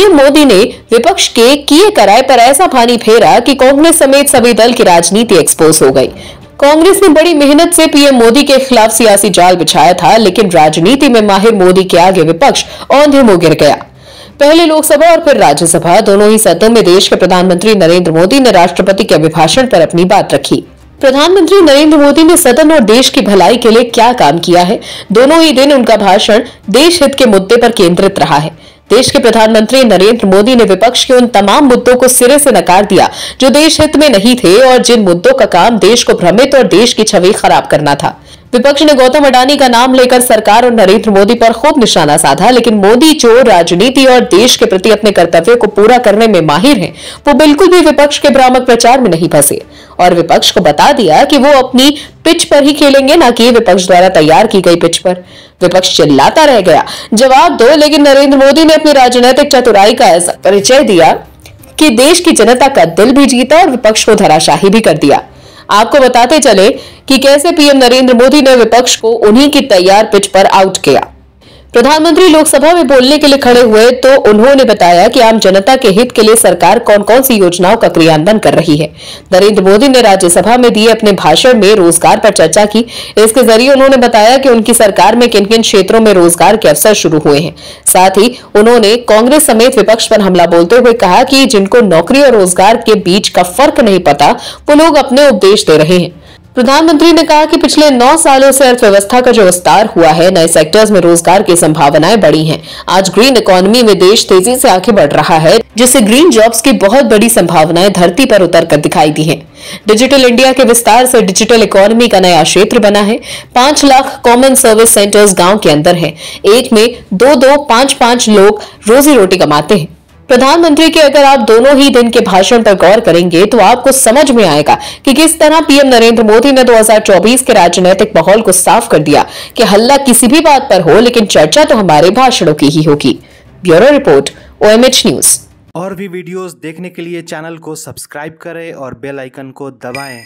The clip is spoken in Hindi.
पीएम मोदी ने विपक्ष के किए कराए पर ऐसा पानी फेरा कि कांग्रेस समेत सभी दल की राजनीति एक्सपोज हो गई। कांग्रेस ने बड़ी मेहनत से पीएम मोदी के खिलाफ सियासी जाल बिछाया था, लेकिन राजनीति में माहिर मोदी के आगे विपक्ष औंधे मुंह गिर गया। पहले लोकसभा और फिर राज्यसभा दोनों ही सदनों में देश के प्रधानमंत्री नरेंद्र मोदी ने राष्ट्रपति के अभिभाषण पर अपनी बात रखी। प्रधानमंत्री नरेंद्र मोदी ने सदन और देश की भलाई के लिए क्या काम किया है, दोनों ही दिन उनका भाषण देश हित के मुद्दे पर केंद्रित रहा है। देश के प्रधानमंत्री नरेंद्र मोदी ने विपक्ष के उन तमाम मुद्दों को सिरे से नकार दिया जो देश हित में नहीं थे और जिन मुद्दों का काम देश को भ्रमित और देश की छवि खराब करना था। विपक्ष ने गौतम अडानी का नाम लेकर सरकार और नरेंद्र मोदी पर खूब निशाना साधा, लेकिन मोदी जो राजनीति और देश के प्रति अपने कर्तव्य को पूरा करने में माहिर हैं, वो बिल्कुल भी विपक्ष के भ्रामक प्रचार में नहीं फंसे और विपक्ष को बता दिया कि वो अपनी पिच पर ही खेलेंगे, न कि विपक्ष द्वारा तैयार की गई पिच पर। विपक्ष चिल्लाता रह गया, जवाब दो, लेकिन नरेंद्र मोदी ने अपनी राजनीतिक चतुराई का ऐसा परिचय दिया कि देश की जनता का दिल भी जीता और विपक्ष को धराशाही भी कर दिया। आपको बताते चले कि कैसे पीएम नरेंद्र मोदी ने विपक्ष को उन्हीं की तैयार पिच पर आउट किया। प्रधानमंत्री लोकसभा में बोलने के लिए खड़े हुए तो उन्होंने बताया कि आम जनता के हित के लिए सरकार कौन कौन सी योजनाओं का क्रियान्वयन कर रही है। नरेंद्र मोदी ने राज्यसभा में दिए अपने भाषण में रोजगार पर चर्चा की। इसके जरिए उन्होंने बताया कि उनकी सरकार में किन किन क्षेत्रों में रोजगार के अवसर शुरू हुए हैं। साथ ही उन्होंने कांग्रेस समेत विपक्ष पर हमला बोलते हुए कहा कि जिनको नौकरी और रोजगार के बीच का फर्क नहीं पता, वो लोग अपने उपदेश दे रहे हैं। प्रधानमंत्री ने कहा कि पिछले 9 सालों से अर्थव्यवस्था का जो विस्तार हुआ है, नए सेक्टर्स में रोजगार की संभावनाएं बढ़ी हैं। आज ग्रीन इकोनॉमी में देश तेजी से आगे बढ़ रहा है, जिससे ग्रीन जॉब्स की बहुत बड़ी संभावनाएं धरती पर उतर कर दिखाई दी हैं। डिजिटल इंडिया के विस्तार से डिजिटल इकोनॉमी का नया क्षेत्र बना है। 5 लाख कॉमन सर्विस सेंटर्स गांव के अंदर हैं। एक में 2-2, 5-5 लोग रोजी रोटी कमाते हैं। प्रधानमंत्री के अगर आप दोनों ही दिन के भाषण पर गौर करेंगे तो आपको समझ में आएगा कि किस तरह पीएम नरेंद्र मोदी ने 2024 के राजनीतिक माहौल को साफ कर दिया कि हल्ला किसी भी बात पर हो, लेकिन चर्चा तो हमारे भाषणों की ही होगी। Bureau report, OMH news. और भी वीडियोस देखने के लिए चैनल को सब्सक्राइब करें और बेल आइकन को दबाएं।